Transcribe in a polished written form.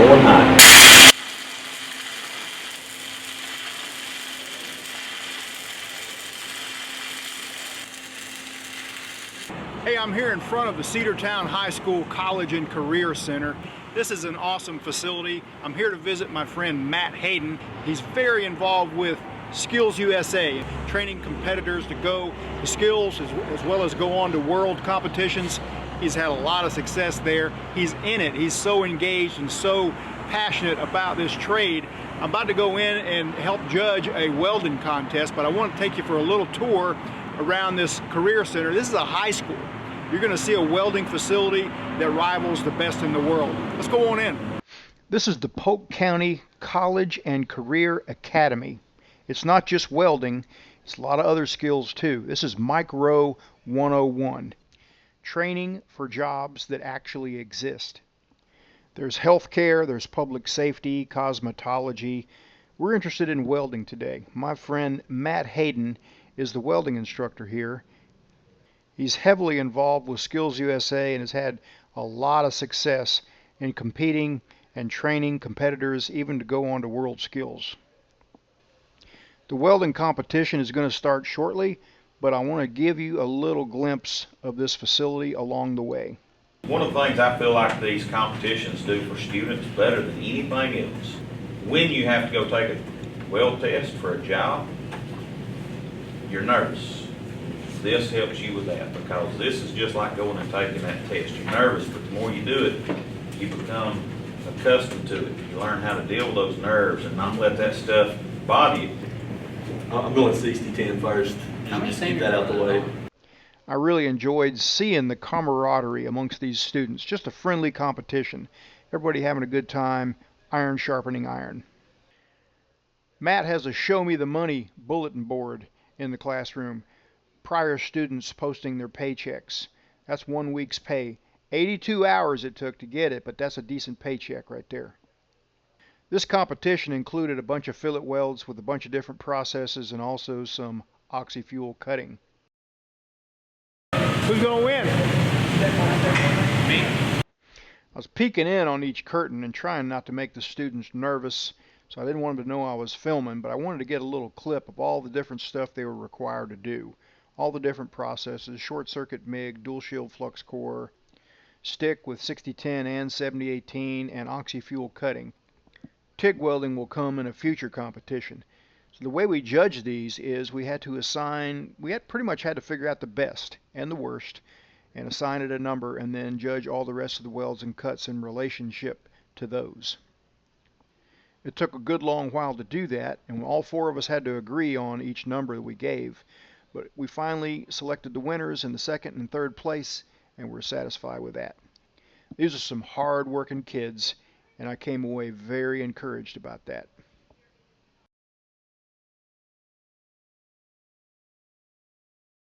going higher. Hey, I'm here in front of the Cedartown High School College and Career Center. This is an awesome facility. I'm here to visit my friend Matt Hayden. He's very involved with Skills USA, training competitors to go to skills as well as go on to world competitions. He's had a lot of success there. He's in it. He's so engaged and so passionate about this trade. I'm about to go in and help judge a welding contest, but I want to take you for a little tour around this career center. This is a high school. You're going to see a welding facility that rivals the best in the world. Let's go on in. This is the Polk County College and Career Academy. It's not just welding, it's a lot of other skills too. This is Micro 101, training for jobs that actually exist. There's healthcare, there's public safety, cosmetology. We're interested in welding today. My friend Matt Hayden is the welding instructor here. He's heavily involved with Skills USA and has had a lot of success in competing and training competitors even to go on to World Skills. The welding competition is going to start shortly, but I want to give you a little glimpse of this facility along the way. One of the things I feel like these competitions do for students better than anything else, when you have to go take a weld test for a job, you're nervous. This helps you with that because this is just like going and taking that test. You're nervous, but the more you do it, you become accustomed to it. You learn how to deal with those nerves and not let that stuff bother you. I'm going 60-10 first. Just keep that out the way. I really enjoyed seeing the camaraderie amongst these students. Just a friendly competition. Everybody having a good time, iron sharpening iron. Matt has a show me the money bulletin board in the classroom. Prior students posting their paychecks. That's 1 week's pay. 82 hours it took to get it, but that's a decent paycheck right there. This competition included a bunch of fillet welds with a bunch of different processes and also some oxy-fuel cutting. Who's going to win? Me. I was peeking in on each curtain and trying not to make the students nervous, so I didn't want them to know I was filming, but I wanted to get a little clip of all the different stuff they were required to do. All the different processes, short circuit MIG, dual shield flux core, stick with 6010 and 7018, and oxy-fuel cutting. TIG welding will come in a future competition. So the way we judge these is we had pretty much had to figure out the best and the worst and assign it a number and then judge all the rest of the welds and cuts in relationship to those. It took a good long while to do that, and all four of us had to agree on each number that we gave. But we finally selected the winners in the second and third place, and we're satisfied with that. These are some hard-working kids, and I came away very encouraged about that.